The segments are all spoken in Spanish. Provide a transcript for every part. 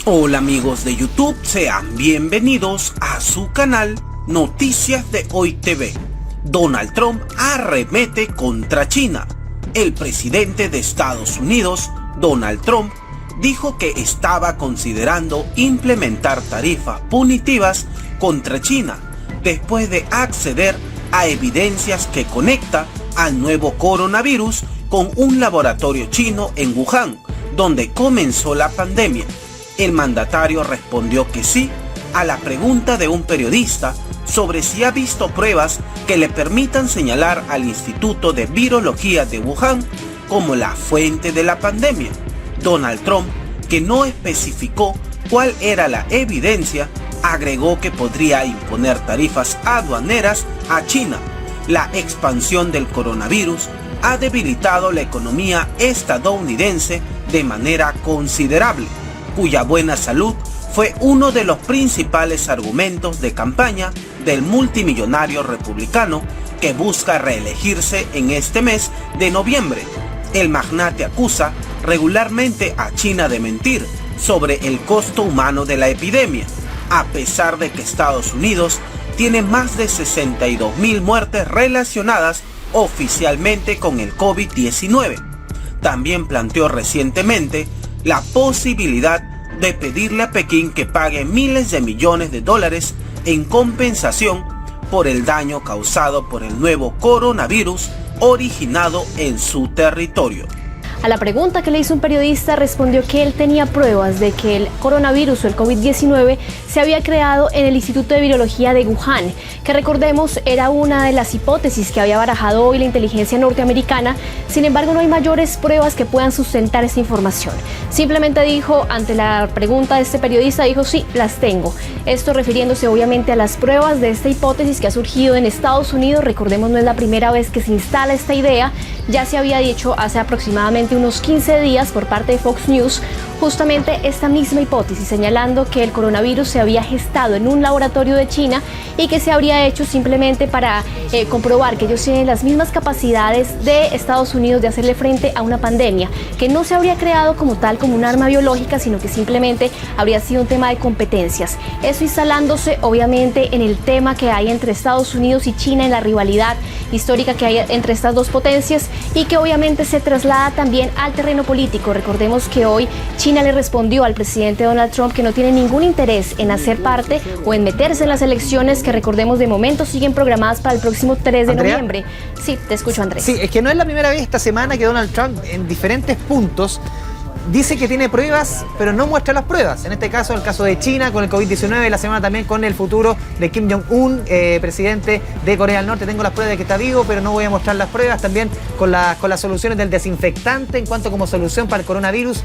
Hola amigos de YouTube, sean bienvenidos a su canal Noticias de Hoy TV. Donald Trump arremete contra China. El presidente de Estados Unidos, Donald Trump, dijo que estaba considerando implementar tarifas punitivas contra China después de acceder a evidencias que conecta al nuevo coronavirus con un laboratorio chino en Wuhan, donde comenzó la pandemia. El mandatario respondió que sí a la pregunta de un periodista sobre si ha visto pruebas que le permitan señalar al Instituto de Virología de Wuhan como la fuente de la pandemia. Donald Trump, que no especificó cuál era la evidencia, agregó que podría imponer tarifas aduaneras a China. La expansión del coronavirus ha debilitado la economía estadounidense de manera considerable, cuya buena salud fue uno de los principales argumentos de campaña del multimillonario republicano que busca reelegirse en este mes de noviembre. El magnate acusa regularmente a China de mentir sobre el costo humano de la epidemia, a pesar de que Estados Unidos tiene más de 62,000 muertes relacionadas oficialmente con el COVID-19. También planteó recientemente la posibilidad de pedirle a Pekín que pague miles de millones de dólares en compensación por el daño causado por el nuevo coronavirus originado en su territorio. A la pregunta que le hizo un periodista, respondió que él tenía pruebas de que el coronavirus o el COVID-19 se había creado en el Instituto de Virología de Wuhan, que recordemos era una de las hipótesis que había barajado hoy la inteligencia norteamericana. Sin embargo, no hay mayores pruebas que puedan sustentar esta información. Simplemente dijo, ante la pregunta de este periodista, dijo sí, las tengo. Esto refiriéndose obviamente a las pruebas de esta hipótesis que ha surgido en Estados Unidos. Recordemos, no es la primera vez que se instala esta idea. Ya se había dicho hace aproximadamente unos 15 días por parte de Fox News justamente esta misma hipótesis, señalando que el coronavirus se había gestado en un laboratorio de China y que se habría hecho simplemente para comprobar que ellos tienen las mismas capacidades de Estados Unidos de hacerle frente a una pandemia, que no se habría creado como tal, como un arma biológica, sino que simplemente habría sido un tema de competencias. Eso instalándose obviamente en el tema que hay entre Estados Unidos y China, en la rivalidad histórica que hay entre estas dos potencias y que obviamente se traslada también al terreno político. Recordemos que hoy China le respondió al presidente Donald Trump que no tiene ningún interés en hacer parte o en meterse en las elecciones que, recordemos, de momento siguen programadas para el próximo 3 de noviembre. Sí, te escucho, Andrés. Sí, es que no es la primera vez esta semana que Donald Trump en diferentes puntos dice que tiene pruebas, pero no muestra las pruebas. En este caso, el caso de China con el COVID-19, la semana también con el futuro de Kim Jong-un, presidente de Corea del Norte. Tengo las pruebas de que está vivo, pero no voy a mostrar las pruebas. También con las soluciones del desinfectante en cuanto como solución para el coronavirus.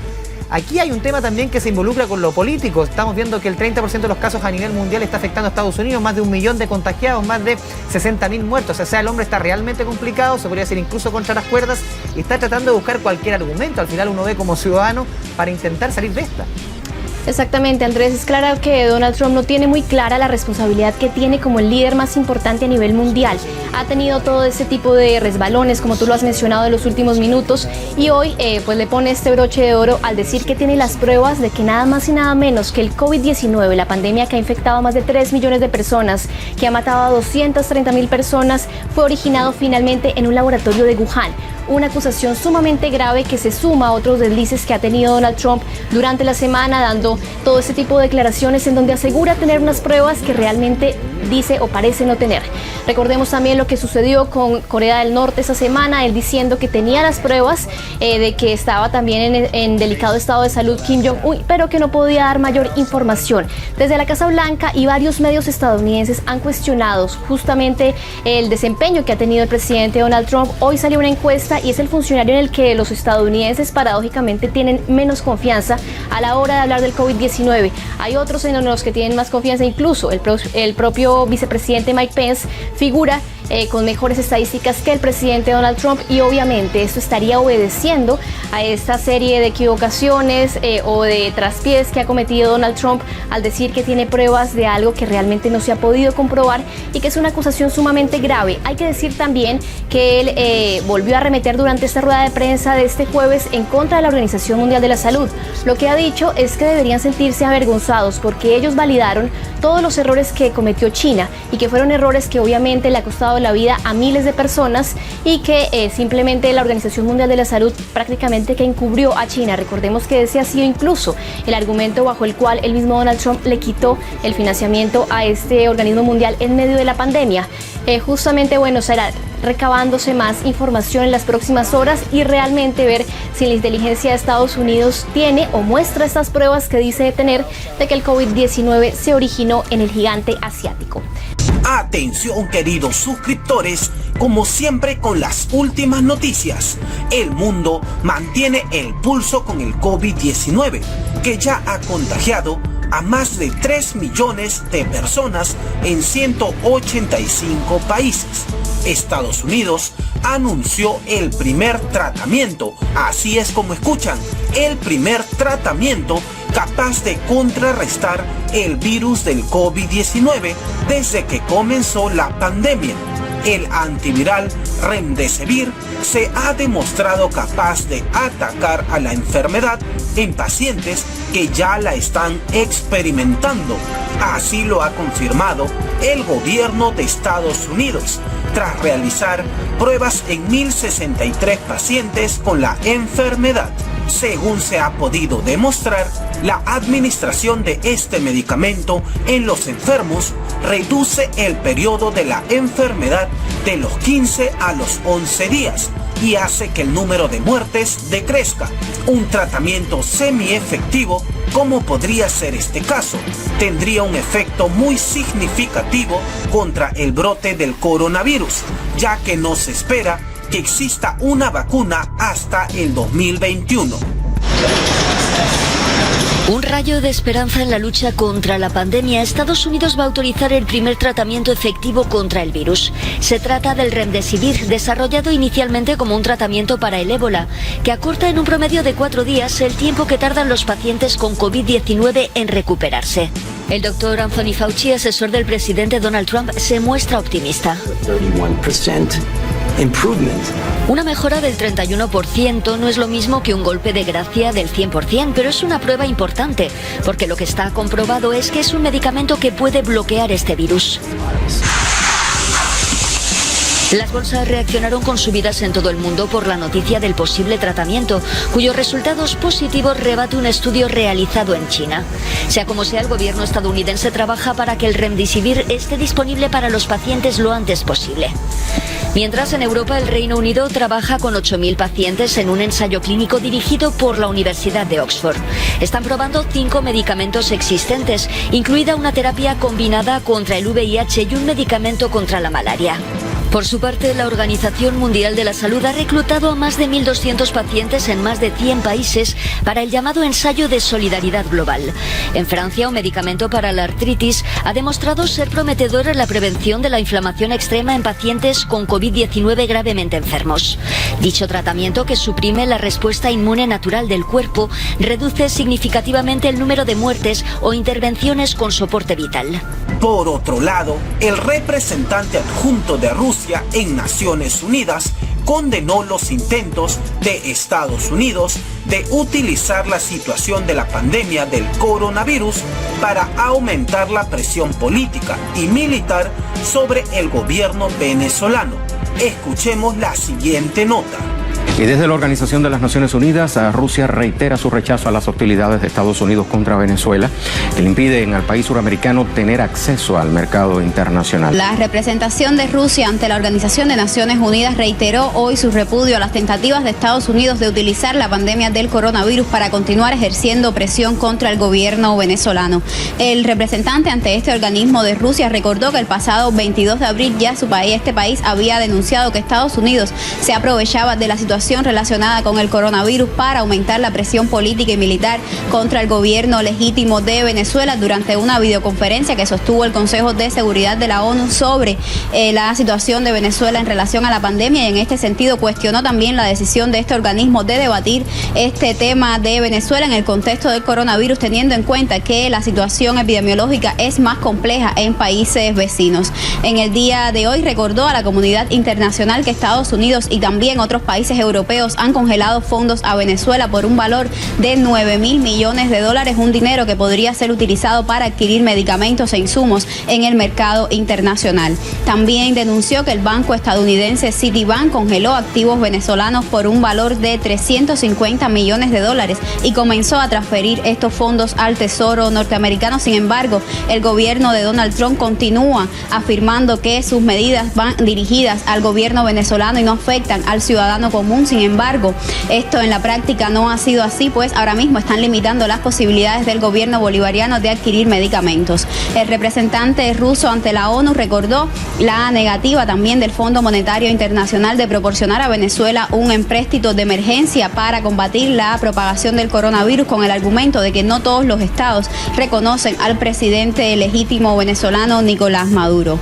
Aquí hay un tema también que se involucra con lo político. Estamos viendo que el 30% de los casos a nivel mundial está afectando a Estados Unidos, más de 1 millón de contagiados, más de 60,000 muertos. O sea, el hombre está realmente complicado, se podría decir incluso contra las cuerdas, y está tratando de buscar cualquier argumento. Al final uno ve como ciudadano para intentar salir de esta. Exactamente, Andrés. Es claro que Donald Trump no tiene muy clara la responsabilidad que tiene como el líder más importante a nivel mundial. Ha tenido todo ese tipo de resbalones, como tú lo has mencionado en los últimos minutos, y hoy pues le pone este broche de oro al decir que tiene las pruebas de que nada más y nada menos que el COVID-19, la pandemia que ha infectado a más de 3 millones de personas, que ha matado a 230,000 personas, fue originado finalmente en un laboratorio de Wuhan. Una acusación sumamente grave que se suma a otros deslices que ha tenido Donald Trump durante la semana, dando todo ese tipo de declaraciones en donde asegura tener unas pruebas que realmente dice o parece no tener. Recordemos también lo que sucedió con Corea del Norte esa semana, él diciendo que tenía las pruebas de que estaba también en delicado estado de salud Kim Jong-un, pero que no podía dar mayor información. Desde la Casa Blanca y varios medios estadounidenses han cuestionado justamente el desempeño que ha tenido el presidente Donald Trump. Hoy salió una encuesta y es el funcionario en el que los estadounidenses paradójicamente tienen menos confianza a la hora de hablar del COVID-19. Hay otros en los que tienen más confianza, incluso el propio vicepresidente Mike Pence figura con mejores estadísticas que el presidente Donald Trump, y obviamente esto estaría obedeciendo a esta serie de equivocaciones o de traspiés que ha cometido Donald Trump al decir que tiene pruebas de algo que realmente no se ha podido comprobar y que es una acusación sumamente grave. Hay que decir también que él volvió a arremeter durante esta rueda de prensa de este jueves en contra de la Organización Mundial de la Salud. Lo que ha dicho es que deberían sentirse avergonzados porque ellos validaron todos los errores que cometió China y que fueron errores que obviamente le ha costado la vida a miles de personas y que simplemente la Organización Mundial de la Salud prácticamente que encubrió a China. Recordemos que ese ha sido incluso el argumento bajo el cual el mismo Donald Trump le quitó el financiamiento a este organismo mundial en medio de la pandemia. Justamente, bueno, será recabándose más información en las próximas horas y realmente ver si la inteligencia de Estados Unidos tiene o muestra estas pruebas que dice tener de que el COVID-19 se originó en el gigante asiático. Atención, queridos suscriptores, como siempre con las últimas noticias. El mundo mantiene el pulso con el COVID-19, que ya ha contagiado a más de 3 millones de personas en 185 países. Estados Unidos anunció el primer tratamiento, así es como escuchan, el primer tratamiento capaz de contrarrestar el virus del COVID-19 desde que comenzó la pandemia. El antiviral Remdesivir se ha demostrado capaz de atacar a la enfermedad en pacientes que ya la están experimentando. Así lo ha confirmado el gobierno de Estados Unidos, tras realizar pruebas en 1.063 pacientes con la enfermedad. Según se ha podido demostrar, la administración de este medicamento en los enfermos reduce el periodo de la enfermedad de los 15 a los 11 días y hace que el número de muertes decrezca. Un tratamiento semi-efectivo, como podría ser este caso, tendría un efecto muy significativo contra el brote del coronavirus, ya que no se espera que exista una vacuna hasta el 2021. Un rayo de esperanza en la lucha contra la pandemia. Estados Unidos va a autorizar el primer tratamiento efectivo contra el virus. Se trata del Remdesivir, desarrollado inicialmente como un tratamiento para el ébola, que acorta en un promedio de 4 días el tiempo que tardan los pacientes con COVID-19 en recuperarse. El doctor Anthony Fauci, asesor del presidente Donald Trump, se muestra optimista. 31% improvement. Una mejora del 31% no es lo mismo que un golpe de gracia del 100%, pero es una prueba importante, porque lo que está comprobado es que es un medicamento que puede bloquear este virus. Las bolsas reaccionaron con subidas en todo el mundo por la noticia del posible tratamiento, cuyos resultados positivos rebate un estudio realizado en China. Sea como sea, el gobierno estadounidense trabaja para que el Remdesivir esté disponible para los pacientes lo antes posible. Mientras, en Europa, el Reino Unido trabaja con 8.000 pacientes en un ensayo clínico dirigido por la Universidad de Oxford. Están probando 5 medicamentos existentes, incluida una terapia combinada contra el VIH y un medicamento contra la malaria. Por su parte, la Organización Mundial de la Salud ha reclutado a más de 1.200 pacientes en más de 100 países para el llamado ensayo de solidaridad global. En Francia, un medicamento para la artritis ha demostrado ser prometedor en la prevención de la inflamación extrema en pacientes con COVID-19 gravemente enfermos. Dicho tratamiento, que suprime la respuesta inmune natural del cuerpo, reduce significativamente el número de muertes o intervenciones con soporte vital. Por otro lado, el representante adjunto de Rusia en Naciones Unidas condenó los intentos de Estados Unidos de utilizar la situación de la pandemia del coronavirus para aumentar la presión política y militar sobre el gobierno venezolano. Escuchemos la siguiente nota. Y desde la Organización de las Naciones Unidas, Rusia reitera su rechazo a las hostilidades de Estados Unidos contra Venezuela, que le impiden al país suramericano tener acceso al mercado internacional. La representación de Rusia ante la Organización de Naciones Unidas reiteró hoy su repudio a las tentativas de Estados Unidos de utilizar la pandemia del coronavirus para continuar ejerciendo presión contra el gobierno venezolano. El representante ante este organismo de Rusia recordó que el pasado 22 de abril ya este país había denunciado que Estados Unidos se aprovechaba de la situación situación relacionada con el coronavirus para aumentar la presión política y militar contra el gobierno legítimo de Venezuela durante una videoconferencia que sostuvo el Consejo de Seguridad de la ONU sobre la situación de Venezuela en relación a la pandemia, y en este sentido cuestionó también la decisión de este organismo de debatir este tema de Venezuela en el contexto del coronavirus, teniendo en cuenta que la situación epidemiológica es más compleja en países vecinos. En el día de hoy recordó a la comunidad internacional que Estados Unidos y también otros países europeos han congelado fondos a Venezuela por un valor de 9.000 millones de dólares, un dinero que podría ser utilizado para adquirir medicamentos e insumos en el mercado internacional. También denunció que el banco estadounidense Citibank congeló activos venezolanos por un valor de 350 millones de dólares y comenzó a transferir estos fondos al Tesoro norteamericano. Sin embargo, el gobierno de Donald Trump continúa afirmando que sus medidas van dirigidas al gobierno venezolano y no afectan al ciudadano común. Sin embargo, esto en la práctica no ha sido así, pues ahora mismo están limitando las posibilidades del gobierno bolivariano de adquirir medicamentos. El representante ruso ante la ONU recordó la negativa también del Fondo Monetario Internacional de proporcionar a Venezuela un empréstito de emergencia para combatir la propagación del coronavirus, con el argumento de que no todos los estados reconocen al presidente legítimo venezolano Nicolás Maduro.